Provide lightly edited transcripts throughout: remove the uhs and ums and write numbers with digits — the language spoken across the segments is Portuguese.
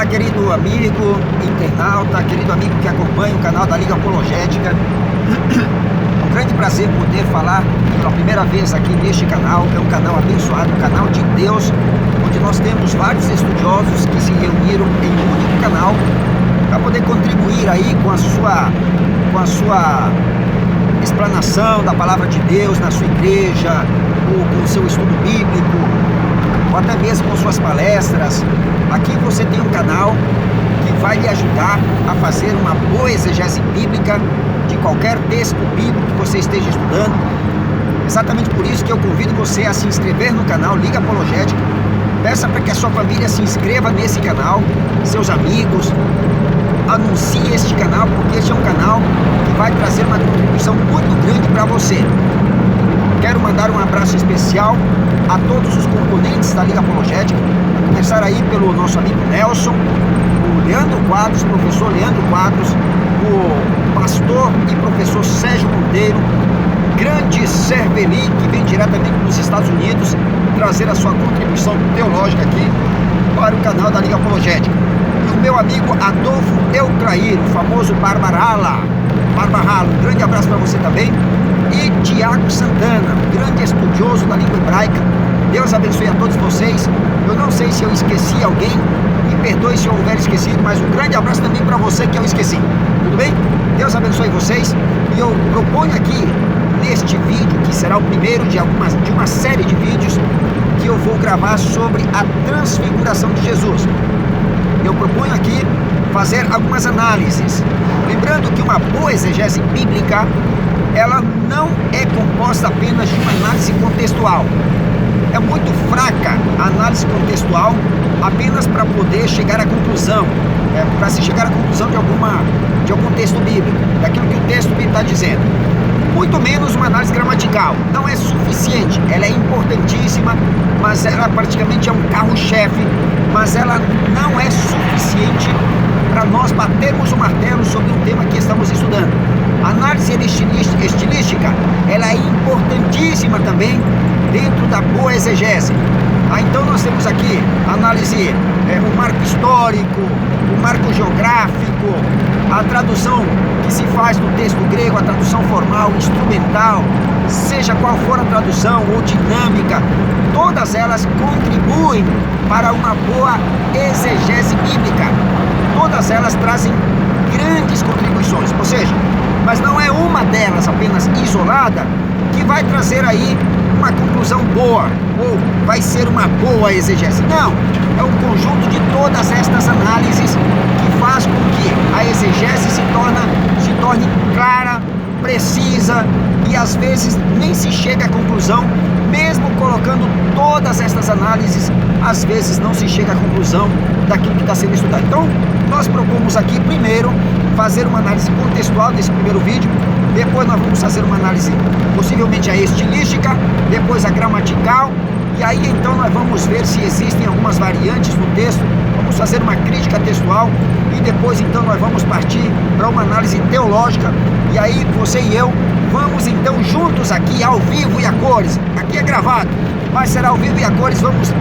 Olá, querido amigo internauta, querido amigo que acompanha o canal da Liga Apologética. É um grande prazer poder falar pela primeira vez aqui neste canal. É um canal abençoado, um canal de Deus, onde nós temos vários estudiosos que se reuniram em um único canal para poder contribuir aí com a sua explanação da palavra de Deus na sua igreja, ou com o seu estudo bíblico, ou até mesmo com suas palestras. Aqui você tem um canal que vai lhe ajudar a fazer uma boa exegese bíblica de qualquer texto bíblico que você esteja estudando. Exatamente por isso que eu convido você a se inscrever no canal Liga Apologética. Peça para que a sua família se inscreva nesse canal, seus amigos. Anuncie este canal, porque este é um canal que vai trazer uma contribuição muito grande para você. Quero mandar um abraço especial a todos os componentes da Liga Apologética, a começar aí pelo nosso amigo Nelson, o Leandro Quadros, professor Leandro Quadros, o pastor e professor Sérgio Monteiro, grande Cerveli, que vem diretamente dos Estados Unidos, trazer a sua contribuição teológica aqui para o canal da Liga Apologética. E o meu amigo Adolfo Eucrair, o famoso Barbarala, um grande abraço para você também. E Tiago Santana, grande estudioso da língua hebraica. Deus abençoe a todos vocês. Eu não sei se eu esqueci alguém, me perdoe se eu houver esquecido, mas um grande abraço também para você que eu esqueci. Tudo bem? Deus abençoe vocês. E eu proponho aqui, neste vídeo, que será o primeiro de uma série de vídeos, que eu vou gravar sobre a transfiguração de Jesus. Eu proponho aqui fazer algumas análises. Lembrando que uma boa exegese bíblica, ela não é composta apenas de uma análise contextual. É muito fraca a análise contextual apenas para poder chegar à conclusão, para se chegar à conclusão de algum texto bíblico, daquilo que o texto bíblico está dizendo. Muito menos uma análise gramatical. Não é suficiente, ela é importantíssima, mas ela praticamente é um carro-chefe, mas ela não é suficiente para nós batermos o martelo sobre um tema que estamos estudando. A análise estilística, ela é importantíssima também dentro da boa exegese. Então nós temos aqui a análise, o marco histórico, o marco geográfico, a tradução que se faz no texto grego, a tradução formal, instrumental, seja qual for a tradução ou dinâmica, todas elas contribuem para uma boa exegese bíblica. Todas elas trazem grandes contribuições, ou seja, mas não é uma delas apenas isolada que vai trazer aí uma conclusão boa, ou vai ser uma boa exegese. Não, é um conjunto de todas estas análises que faz com que a exegese se torne clara, precisa, e às vezes nem se chega à conclusão, mesmo colocando todas estas análises, às vezes não se chega à conclusão daquilo que está sendo estudado. Então, nós propomos aqui primeiro fazer uma análise contextual desse primeiro vídeo, depois nós vamos fazer uma análise possivelmente a estilística, depois a gramatical, e aí então nós vamos ver se existem algumas variantes no texto, vamos fazer uma crítica textual, e depois então nós vamos partir para uma análise teológica, e aí você e eu vamos então juntos aqui ao vivo e a cores. Aqui é gravado, mas será ao vivo e a cores. Vamos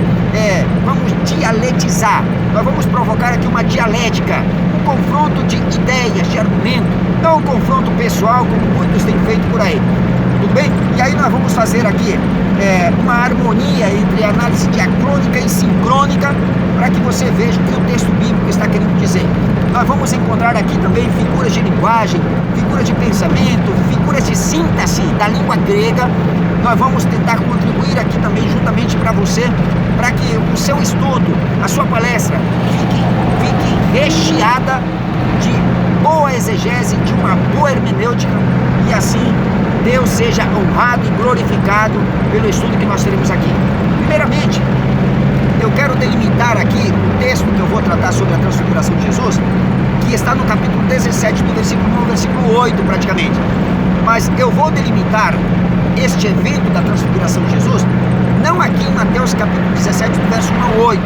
dialetizar, nós vamos provocar aqui uma dialética, um confronto de ideias, de argumento, não um confronto pessoal como muitos têm feito por aí. Tudo bem? E aí nós vamos fazer aqui uma harmonia entre análise diacrônica e sincrônica, para que você veja o que o texto bíblico está querendo dizer. Nós vamos encontrar aqui também figuras de linguagem, figuras de pensamento, figuras de síntese da língua grega. Nós vamos tentar contribuir aqui também juntamente para você, para que o seu estudo, a sua palestra fique recheada de boa exegese, de uma boa hermenêutica, e assim Deus seja honrado e glorificado pelo estudo que nós teremos aqui. Primeiramente, eu quero delimitar aqui o texto que eu vou tratar sobre a transfiguração de Jesus, que está no capítulo 17, do versículo 1 ao versículo 8 praticamente. Mas eu vou delimitar este evento da transfiguração de Jesus, não aqui em Mateus capítulo 17, do verso 1 ao 8.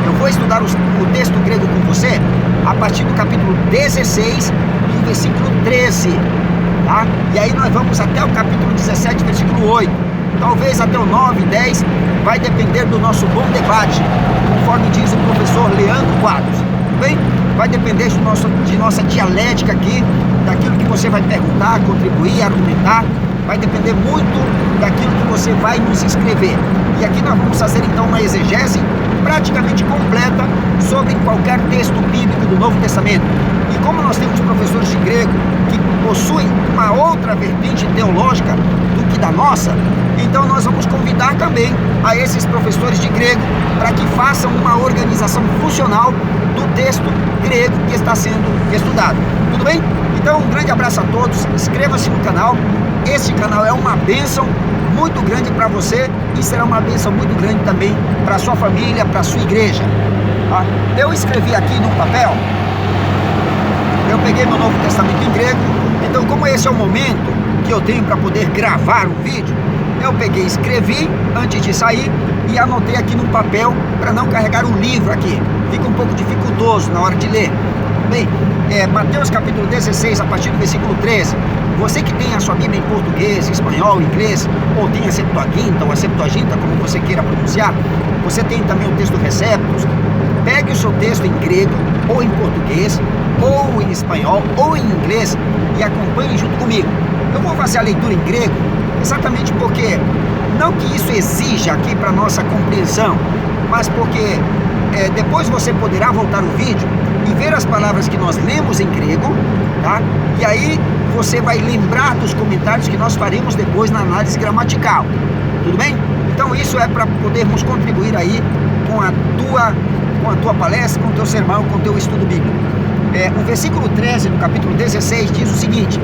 Eu vou estudar o texto grego com você a partir do capítulo 16 e o versículo 13. Tá? E aí nós vamos até o capítulo 17, versículo 8. Talvez até o 9, 10, vai depender do nosso bom debate, conforme diz o professor Leandro Quadros. depender de nossa dialética aqui, daquilo que você vai perguntar, contribuir, argumentar. Vai depender muito daquilo que você vai nos escrever. E aqui nós vamos fazer então uma exegese praticamente completa sobre qualquer texto bíblico do Novo Testamento. E como nós temos professores de grego que possuem uma outra vertente teológica do que da nossa, então nós vamos convidar também a esses professores de grego para que façam uma organização funcional do texto grego que está sendo estudado. Tudo bem? Então um grande abraço a todos, inscreva-se no canal. Este canal é uma bênção muito grande para você e será uma bênção muito grande também para a sua família, para a sua igreja. Tá? Eu escrevi aqui num papel, eu peguei meu Novo Testamento em grego, então como esse é o momento que eu tenho para poder gravar um vídeo, eu peguei, escrevi antes de sair e anotei aqui num papel para não carregar o livro aqui, fica um pouco dificultoso na hora de ler. Bem, Mateus capítulo 16, a partir do versículo 13, você que tem a sua Bíblia em português, espanhol, inglês, ou tem a Septuaginta, ou a Septuaginta, como você queira pronunciar, você tem também o texto Receptus, pegue o seu texto em grego, ou em português, ou em espanhol, ou em inglês, e acompanhe junto comigo. Eu vou fazer a leitura em grego, exatamente porque, não que isso exija aqui para nossa compreensão, mas porque depois você poderá voltar o vídeo e ver as palavras que nós lemos em grego, tá? E aí você vai lembrar dos comentários que nós faremos depois na análise gramatical, tudo bem? Então isso é para podermos contribuir aí com a tua palestra, com o teu sermão, com o teu estudo bíblico. O versículo 13 do capítulo 16 diz o seguinte: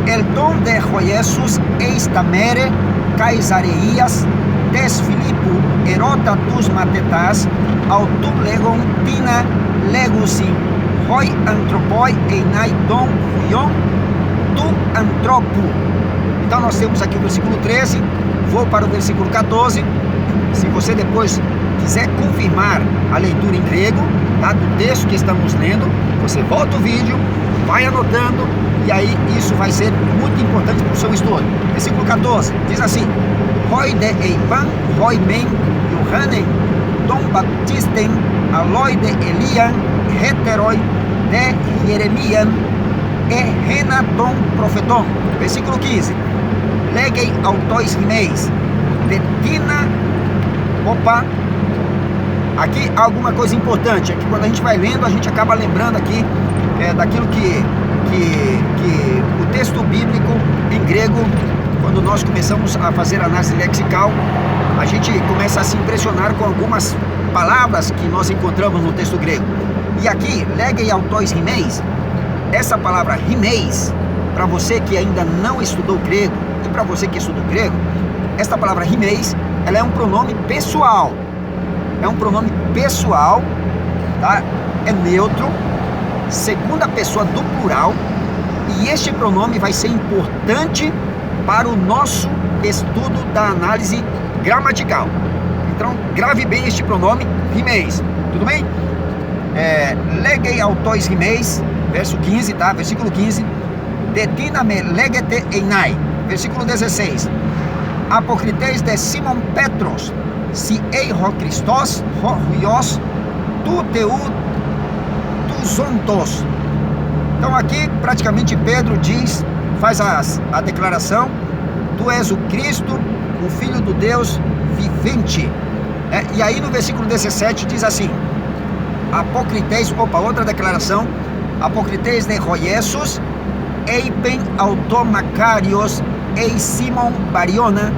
El don de Jesus eistamere Caesarias tes Filipo erota tus matetas autu legon tina legusi hoi antropoi einai don fuion tu antropo. Então nós temos aqui o versículo 13, vou para o versículo 14. Se você depois quiser confirmar a leitura em grego, tá, do texto que estamos lendo, você volta o vídeo, vai anotando, e aí isso vai ser muito importante para o seu estudo. Versículo 14 diz assim: Hoi de Eivan, hoi men, Yohanen, Dom Baptisten, aloi de Elian, heteroi de Jeremian, e Renaton profeton. Versículo 15: Legei autois rimeis, detina. Opa! Aqui alguma coisa importante, é que quando a gente vai lendo, a gente acaba lembrando aqui daquilo que o texto bíblico em grego, quando nós começamos a fazer análise lexical, a gente começa a se impressionar com algumas palavras que nós encontramos no texto grego. E aqui, legei autois rimeis, essa palavra rimeis, para você que ainda não estudou grego e para você que estudou grego, esta palavra rimeis, ela é um pronome pessoal. É um pronome pessoal, tá? É neutro, segunda pessoa do plural, e este pronome vai ser importante para o nosso estudo da análise gramatical. Então, grave bem este pronome rimeis, tudo bem? Legei autois rimeis, verso 15, tá? Versículo 15. Detina me legete einai, versículo 16. Apocriteis de Simon Petros, si ei ho Christos, ho huios, tu teu tu zontos. Então aqui praticamente Pedro diz, faz a declaração: tu és o Cristo, o Filho do Deus vivente. E aí no versículo 17 diz assim: apocriteis, outra declaração: apocriteis de Roiesus, eipen automacarios, ei Simon Bariona,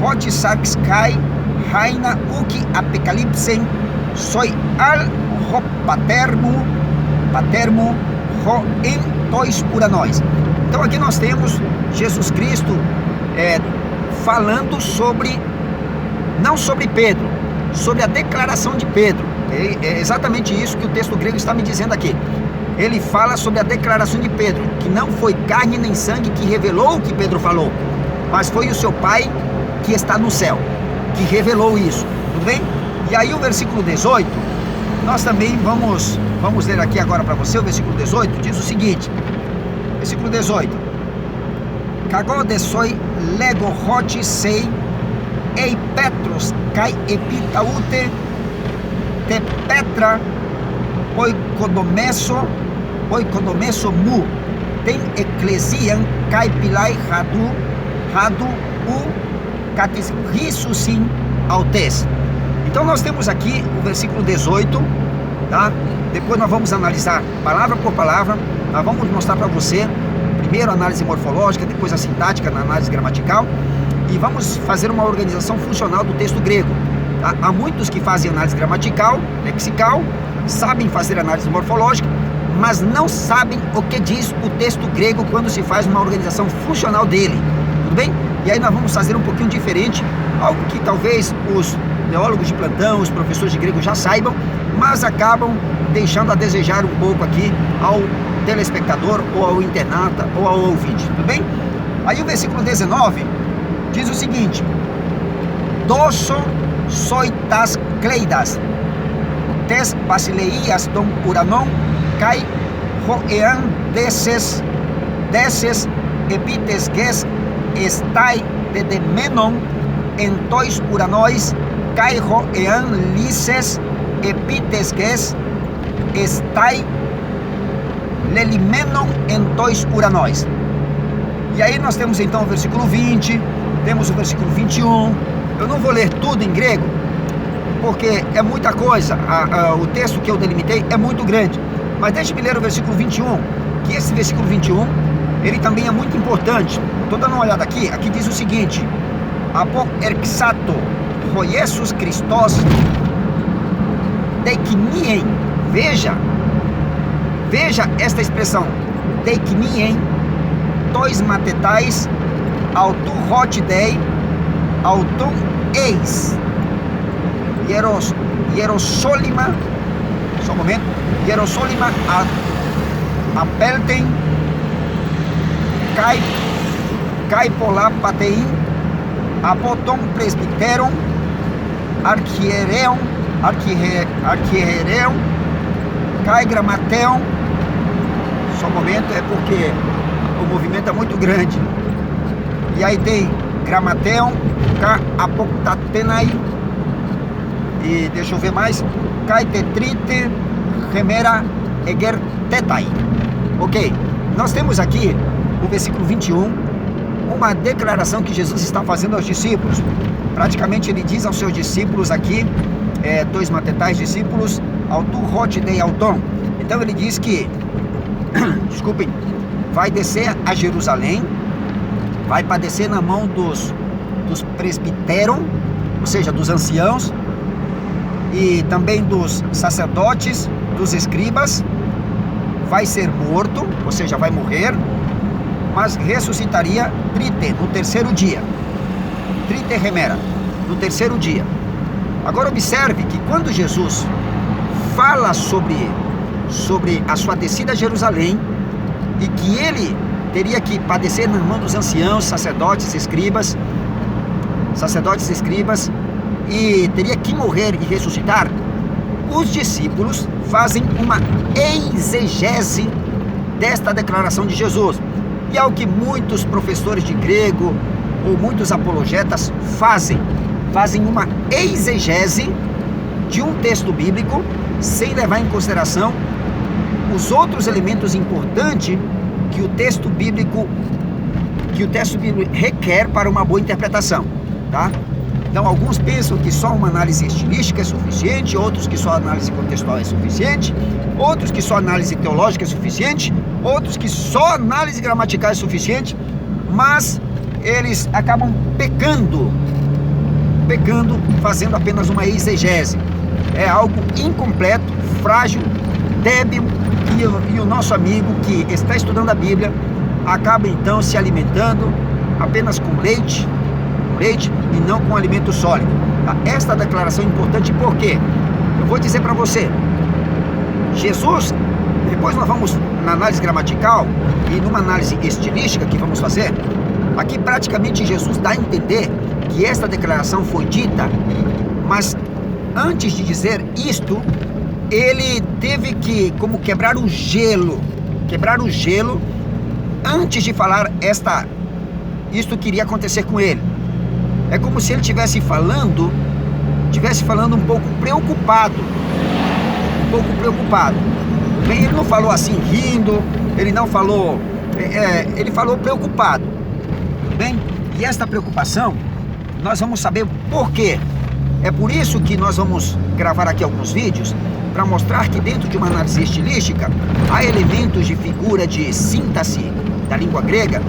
Hotisax kai, Haina uki apocalipsen, soi al ho patermo ho en tois uranões. Então aqui nós temos Jesus Cristo falando sobre, não sobre Pedro, sobre a declaração de Pedro. É exatamente isso que o texto grego está me dizendo aqui. Ele fala sobre a declaração de Pedro, que não foi carne nem sangue que revelou o que Pedro falou, mas foi o seu Pai que está no céu, que revelou isso, tudo bem? E aí o versículo 18, nós também vamos ler aqui agora para você. O versículo 18 diz o seguinte, versículo 18: Cagode soi lego hoti sei, ei Petros kai epitaute, te Petra, oikodomeso mu, tem eclesiam kai pilai radu u catisrisusim autes. Então nós temos aqui o versículo 18, tá? Depois nós vamos analisar palavra por palavra. Nós vamos mostrar para você primeiro a análise morfológica, depois a sintática na análise gramatical, e vamos fazer uma organização funcional do texto grego, tá? Há muitos que fazem análise gramatical, lexical, sabem fazer análise morfológica, mas não sabem o que diz o texto grego quando se faz uma organização funcional dele, tudo bem? E aí nós vamos fazer um pouquinho diferente, algo que talvez os teólogos de plantão, os professores de grego já saibam, mas acabam deixando a desejar um pouco aqui ao telespectador, ou ao internata, ou ao ouvinte, tudo bem? Aí o versículo 19 diz o seguinte: Doso soitas kleidas, tes basileias dom uranon, kai hoean deses epites ges estai de demenon entois uranois, kai hoean lises epites ges estai lelimenon entois uranois. E aí nós temos então o versículo 20, temos o versículo 21. Eu não vou ler tudo em grego, porque é muita coisa, o texto que eu delimitei é muito grande, mas deixe-me ler o versículo 21, que esse versículo 21, ele também é muito importante. Estou dando uma olhada aqui diz o seguinte: Apo erxato ho Jesus Christos deiknien. Veja esta expressão, deiknien, tois matetais, autu hot dei, autum eis, Hierosolima, só um momento, Hierosolima apelten, kai pola patein, apoton presbiteron, archiereon, kai gramateon. Só um momento, é porque o movimento é muito grande. E aí tem gramateon, ka apoktatenai, e deixa eu ver mais, kai tetrite, remera eger tetai. Ok, nós temos aqui o versículo 21, uma declaração que Jesus está fazendo aos discípulos. Praticamente ele diz aos seus discípulos aqui, dois matetais discípulos, autu hot dei auton. Então ele diz que desculpem, vai descer a Jerusalém, vai padecer na mão dos presbiteron, ou seja, dos anciãos, e também dos sacerdotes, dos escribas, vai ser morto, ou seja, vai morrer, mas ressuscitaria trite, no terceiro dia. Trite remera, no terceiro dia. Agora observe que quando Jesus fala sobre a sua descida a Jerusalém, e que ele teria que padecer na mão dos anciãos, sacerdotes, escribas, e teria que morrer e ressuscitar, os discípulos fazem uma exegese desta declaração de Jesus. E é o que muitos professores de grego ou muitos apologetas fazem uma exegese de um texto bíblico sem levar em consideração os outros elementos importantes que o texto bíblico requer para uma boa interpretação, tá? Então alguns pensam que só uma análise estilística é suficiente, outros que só análise contextual é suficiente, outros que só análise teológica é suficiente, outros que só análise gramatical é suficiente, mas eles acabam pecando fazendo apenas uma exegese. É algo incompleto, frágil, débil, e o nosso amigo que está estudando a Bíblia acaba então se alimentando apenas com leite e não com alimento sólido. Esta declaração é importante porque eu vou dizer para você, Jesus, depois nós vamos na análise gramatical e numa análise estilística que vamos fazer, aqui praticamente Jesus dá a entender que esta declaração foi dita, mas antes de dizer isto, ele teve que como quebrar o gelo antes de falar isto que iria acontecer com ele. É como se ele estivesse falando estivesse falando um pouco preocupado. Bem, ele não falou assim rindo, ele não falou, ele falou preocupado, tudo bem? E esta preocupação, nós vamos saber por quê. É por isso que nós vamos gravar aqui alguns vídeos, para mostrar que dentro de uma análise estilística, há elementos de figura de síntese da língua grega,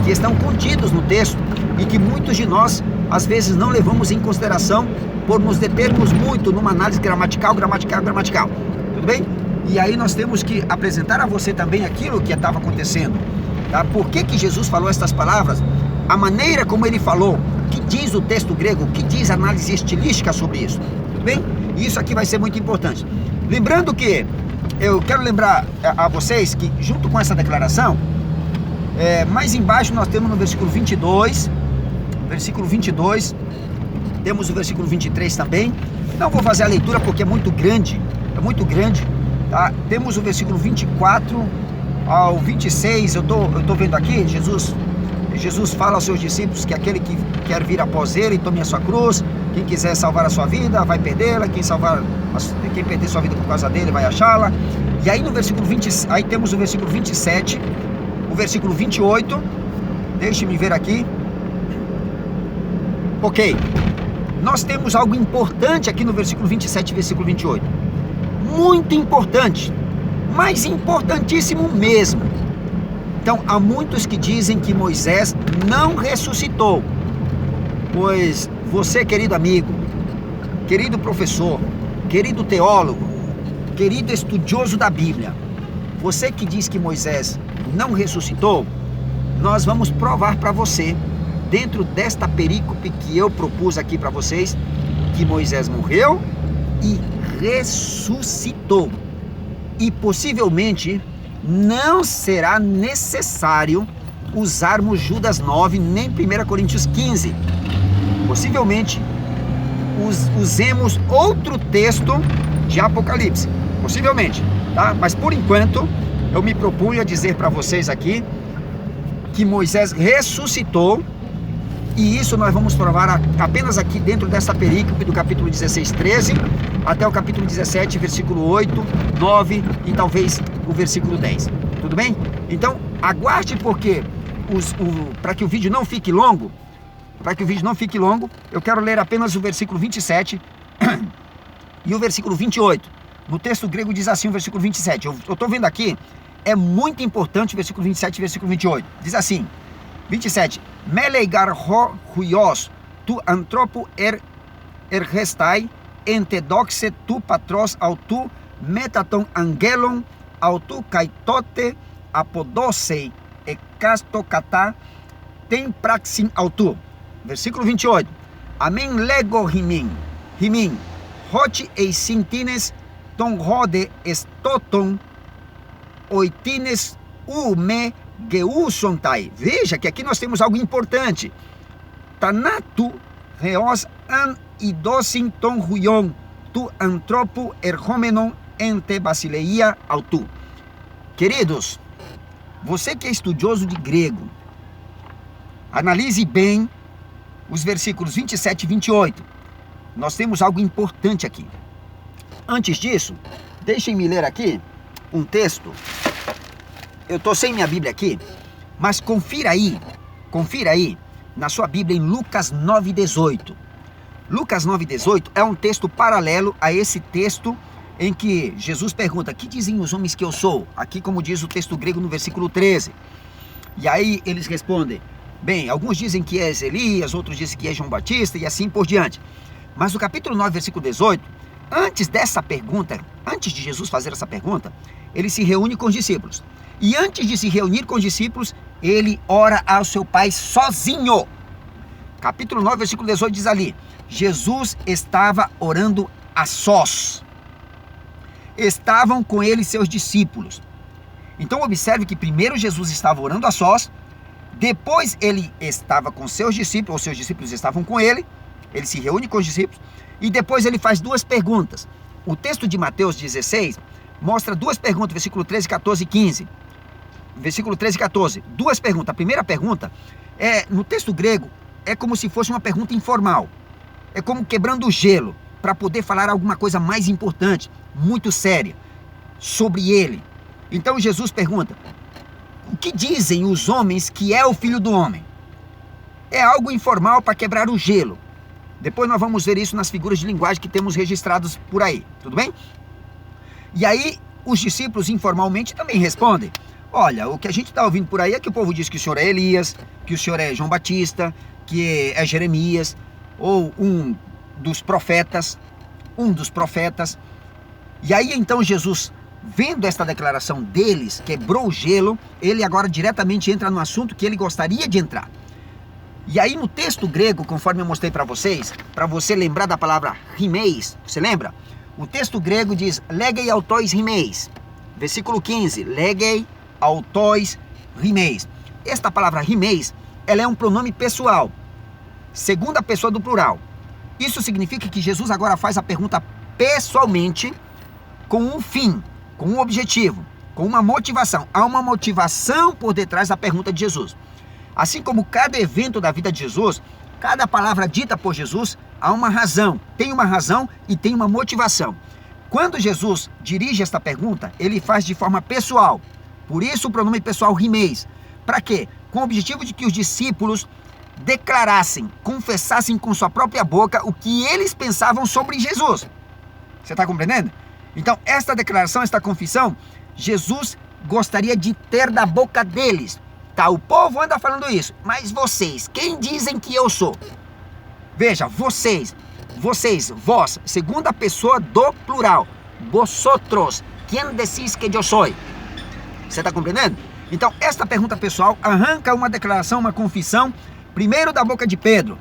que estão contidos no texto, e que muitos de nós, às vezes, não levamos em consideração, por nos determos muito numa análise gramatical, tudo bem? E aí nós temos que apresentar a você também aquilo que estava acontecendo, tá? Por que que Jesus falou estas palavras? A maneira como ele falou, o que diz o texto grego, o que diz a análise estilística sobre isso, tudo bem? E isso aqui vai ser muito importante. Lembrando que, eu quero lembrar a vocês que junto com essa declaração, mais embaixo nós temos no versículo 22, temos o versículo 23 também. Não vou fazer a leitura porque é muito grande, tá? Temos o versículo 24 ao 26, eu tô vendo aqui, Jesus fala aos seus discípulos que aquele que quer vir após ele, tome a sua cruz, quem quiser salvar a sua vida, vai perdê-la, quem perder sua vida por causa dele, vai achá-la. E aí no versículo 20, aí temos o versículo 27, o versículo 28, deixe-me ver aqui. Ok, nós temos algo importante aqui no versículo 27 e versículo 28, muito importante, mas importantíssimo mesmo. Então, há muitos que dizem que Moisés não ressuscitou, pois você, querido amigo, querido professor, querido teólogo, querido estudioso da Bíblia, você que diz que Moisés não ressuscitou, nós vamos provar para você, dentro desta perícope que eu propus aqui para vocês, que Moisés morreu e ressuscitou. E possivelmente não será necessário usarmos Judas 9 nem 1 Coríntios 15. Possivelmente usemos outro texto de Apocalipse. Possivelmente, tá? Mas por enquanto eu me propunha dizer para vocês aqui que Moisés ressuscitou. E isso nós vamos provar apenas aqui dentro dessa perícope do capítulo 16, 13, até o capítulo 17, versículo 8, 9 e talvez o versículo 10. Tudo bem? Então, aguarde porque, para que o vídeo não fique longo, eu quero ler apenas o versículo 27 e o versículo 28. No texto grego diz assim o versículo 27. Eu estou vendo aqui, é muito importante o versículo 27 e o versículo 28. Diz assim, 27. Meleigar ho huios, tu antropo restai, entedoxe tu patros autu metaton angelon, autu kaitote apodosei e castocata tem praxim autu. Versículo 28. Amen lego himin, hoti e sintines ton rode estoton, oitines ume geusontai. Veja que aqui nós temos algo importante. Tanatu reos an idosin ton huion, tu antropo erhomenon ente basileia autu. Queridos, você que é estudioso de grego, analise bem os versículos 27 e 28. Nós temos algo importante aqui. Antes disso, deixem-me ler aqui um texto. Eu estou sem minha Bíblia aqui, mas confira aí na sua Bíblia em Lucas 9,18. Lucas 9,18 é um texto paralelo a esse texto em que Jesus pergunta, que dizem os homens que eu sou? Aqui como diz o texto grego no versículo 13. E aí eles respondem, bem, alguns dizem que és Elias, outros dizem que és João Batista e assim por diante. Mas no capítulo 9, versículo 18, antes dessa pergunta, antes de Jesus fazer essa pergunta, ele se reúne com os discípulos. E antes de se reunir com os discípulos, ele ora ao seu Pai sozinho. Capítulo 9, versículo 18 diz ali, Jesus estava orando a sós. Estavam com ele seus discípulos. Então observe que primeiro Jesus estava orando a sós, depois ele estava com seus discípulos, ou seus discípulos estavam com ele se reúne com os discípulos, e depois ele faz duas perguntas. O texto de Mateus 16 mostra duas perguntas, versículo 13, 14 e 15. Versículo 13 e 14, duas perguntas. A primeira pergunta, no texto grego, é como se fosse uma pergunta informal. É como quebrando o gelo. para poder falar alguma coisa mais importante, muito séria, sobre ele. Então Jesus pergunta: o que dizem os homens que é o Filho do Homem? É algo informal para quebrar o gelo. Depois nós vamos ver isso nas figuras de linguagem que temos registrados por aí, tudo bem? E aí os discípulos informalmente também respondem: olha, o que a gente está ouvindo por aí é que o povo diz que o senhor é Elias, que o senhor é João Batista, que é Jeremias, ou um dos profetas. E aí então Jesus, vendo esta declaração deles, quebrou o gelo, ele agora diretamente entra no assunto que ele gostaria de entrar. E aí no texto grego, conforme eu mostrei para vocês, para você lembrar da palavra rimeis, você lembra? O texto grego diz legei autois rimeis. Versículo 15, legei autois rimeis. Esta palavra rimeis, ela é um pronome pessoal, segunda pessoa do plural. Isso significa que Jesus agora faz a pergunta pessoalmente, com um fim, com um objetivo, com uma motivação. Há uma motivação por detrás da pergunta de Jesus. Assim como cada evento da vida de Jesus, cada palavra dita por Jesus, há uma razão, tem uma razão e tem uma motivação. Quando Jesus dirige esta pergunta, ele faz de forma pessoal. Por isso o pronome pessoal rimeis. Para quê? Com o objetivo de que os discípulos declarassem, confessassem com sua própria boca o que eles pensavam sobre Jesus. Você está compreendendo? Então, esta declaração, esta confissão, Jesus gostaria de ter da boca deles. Tá, o povo anda falando isso, mas vocês, quem dizem que eu sou? Veja, vocês, vós, segunda pessoa do plural. Vosotros, quem decís que eu sou? Você está compreendendo? Então, esta pergunta pessoal arranca uma declaração, uma confissão, primeiro da boca de Pedro.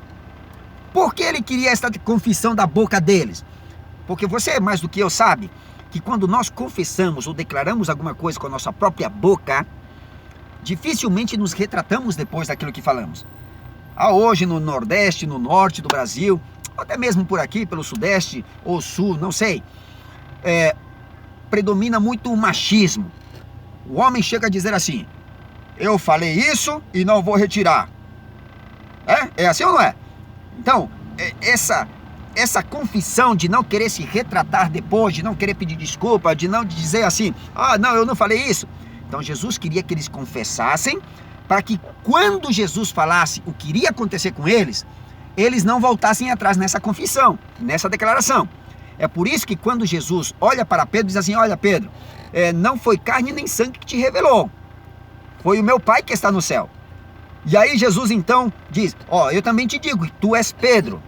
Por que ele queria esta confissão da boca deles? Porque você, mais do que eu, sabe que quando nós confessamos ou declaramos alguma coisa com a nossa própria boca, dificilmente nos retratamos depois daquilo que falamos. Hoje no Nordeste, no Norte do Brasil, até mesmo por aqui, pelo Sudeste ou Sul, não sei, predomina muito o machismo. O homem chega a dizer assim: eu falei isso e não vou retirar. É assim ou não é? Então, essa confissão de não querer se retratar depois, de não querer pedir desculpa, de não dizer assim: não, eu não falei isso. Então Jesus queria que eles confessassem, para que quando Jesus falasse o que iria acontecer com eles, eles não voltassem atrás nessa confissão, nessa declaração. É por isso que quando Jesus olha para Pedro, diz assim: olha Pedro, não foi carne nem sangue que te revelou, foi o meu Pai que está no céu. E aí Jesus então diz: eu também te digo, tu és Pedro.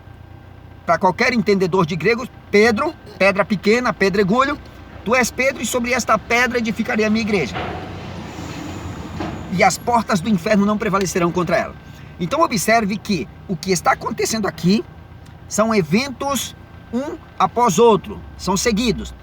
Para qualquer entendedor de grego, Pedro, pedra pequena, pedregulho, tu és Pedro e sobre esta pedra edificarei a minha igreja. E as portas do inferno não prevalecerão contra ela. Então observe que o que está acontecendo aqui são eventos um após outro, são seguidos.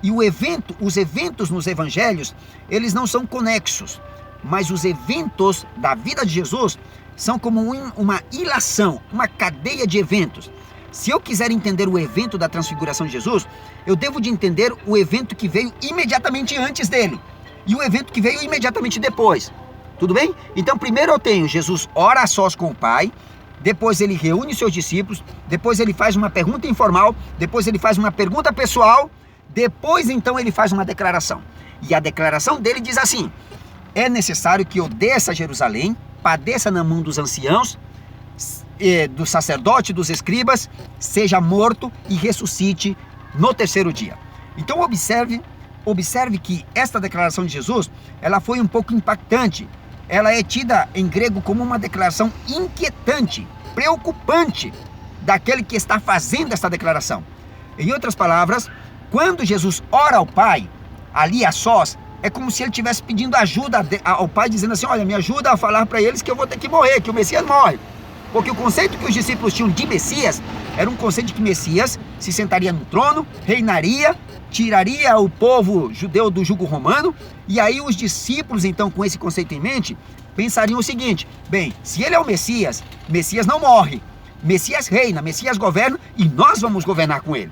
E os eventos nos evangelhos, eles não são conexos, mas os eventos da vida de Jesus são como uma ilação, uma cadeia de eventos. Se eu quiser entender o evento da transfiguração de Jesus, eu devo de entender o evento que veio imediatamente antes dele e o evento que veio imediatamente depois. Tudo bem? Então primeiro eu tenho Jesus ora a sós com o Pai, depois ele reúne seus discípulos, depois ele faz uma pergunta informal, depois ele faz uma pergunta pessoal, depois então ele faz uma declaração. E a declaração dele diz assim: é necessário que eu desça a Jerusalém, padeça na mão dos anciãos, do sacerdote, dos escribas, seja morto e ressuscite no terceiro dia. Então observe que esta declaração de Jesus, ela foi um pouco impactante. Ela é tida em grego como uma declaração inquietante, preocupante daquele que está fazendo esta declaração. Em outras palavras, quando Jesus ora ao Pai, ali a sós, é como se ele estivesse pedindo ajuda ao Pai, dizendo assim: olha, me ajuda a falar para eles que eu vou ter que morrer, que o Messias morre. Porque o conceito que os discípulos tinham de Messias era um conceito de que Messias se sentaria no trono, reinaria, tiraria o povo judeu do jugo romano, e aí os discípulos, então, com esse conceito em mente, pensariam o seguinte: bem, se ele é o Messias, Messias não morre, Messias reina, Messias governa, e nós vamos governar com ele.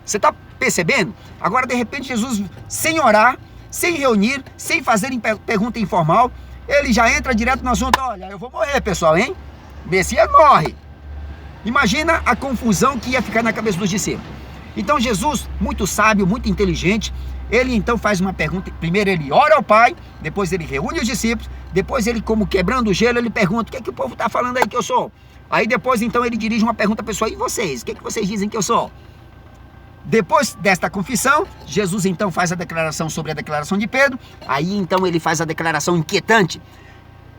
Você está percebendo? Agora, de repente, Jesus, sem orar, sem reunir, sem fazer pergunta informal, ele já entra direto no assunto: olha, eu vou morrer, pessoal, hein? Messias morre. Imagina a confusão que ia ficar na cabeça dos discípulos. Então Jesus, muito sábio, muito inteligente, ele então faz uma pergunta. Primeiro ele ora ao Pai, depois ele reúne os discípulos, depois ele, como quebrando o gelo, ele pergunta: o que é que o povo está falando aí que eu sou? Aí depois então ele dirige uma pergunta à pessoa: e vocês? O que é que vocês dizem que eu sou? Depois desta confissão, Jesus então faz a declaração sobre a declaração de Pedro. Aí então ele faz a declaração inquietante.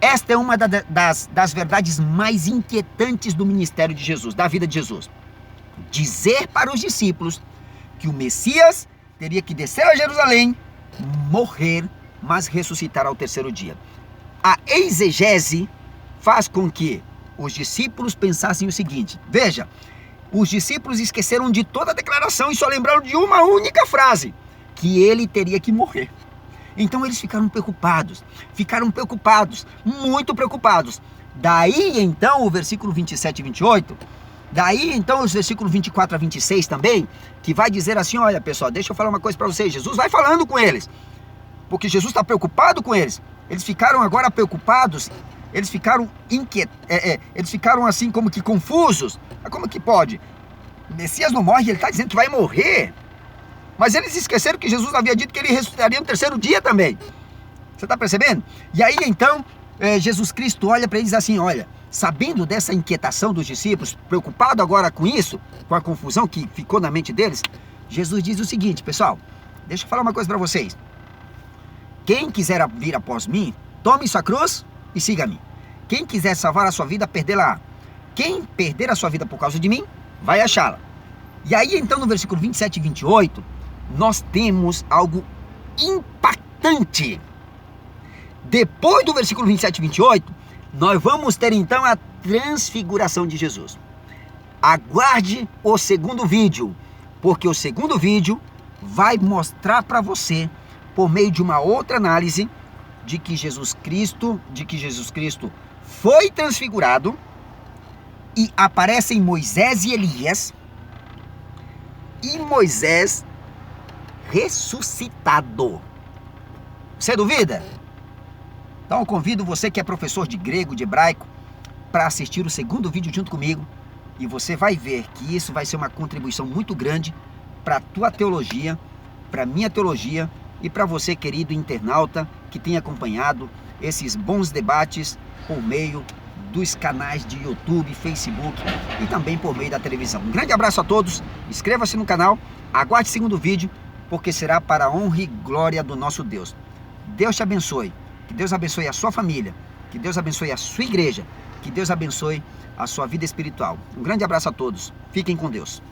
Esta é uma das verdades mais inquietantes do ministério de Jesus, da vida de Jesus. Dizer para os discípulos que o Messias teria que descer a Jerusalém, morrer, mas ressuscitar ao terceiro dia. A exegese faz com que os discípulos pensassem o seguinte: veja, os discípulos esqueceram de toda a declaração e só lembraram de uma única frase, que ele teria que morrer. Então eles ficaram preocupados, muito preocupados. Daí então o versículo 27 e 28, daí então os versículos 24 a 26 também, que vai dizer assim: olha pessoal, deixa eu falar uma coisa para vocês. Jesus vai falando com eles, porque Jesus está preocupado com eles. Eles ficaram agora preocupados, eles ficaram eles ficaram assim como que confusos. Como que pode? O Messias não morre, ele está dizendo que vai morrer. Mas eles esqueceram que Jesus havia dito que ele ressuscitaria no terceiro dia também. Você está percebendo? E aí então, Jesus Cristo olha para eles assim: olha, sabendo dessa inquietação dos discípulos, preocupado agora com isso, com a confusão que ficou na mente deles, Jesus diz o seguinte: pessoal, deixa eu falar uma coisa para vocês. Quem quiser vir após mim, tome sua cruz e siga-me. Quem quiser salvar a sua vida, perdê-la. Quem perder a sua vida por causa de mim, vai achá-la. E aí então no versículo 27 e 28, nós temos algo impactante. Depois do versículo 27 e 28, nós vamos ter então a transfiguração de Jesus. Aguarde o segundo vídeo, porque o segundo vídeo vai mostrar para você, por meio de uma outra análise, de que Jesus Cristo foi transfigurado e aparecem Moisés e Elias, e Moisés ressuscitado. Você duvida? Então eu convido você que é professor de grego, de hebraico, para assistir o segundo vídeo junto comigo, e você vai ver que isso vai ser uma contribuição muito grande para a tua teologia, para a minha teologia e para você, querido internauta, que tem acompanhado esses bons debates por meio dos canais de YouTube, Facebook e também por meio da televisão. Um grande abraço a todos, inscreva-se no canal, aguarde o segundo vídeo, porque será para a honra e glória do nosso Deus. Deus te abençoe, que Deus abençoe a sua família, que Deus abençoe a sua igreja, que Deus abençoe a sua vida espiritual. Um grande abraço a todos, fiquem com Deus.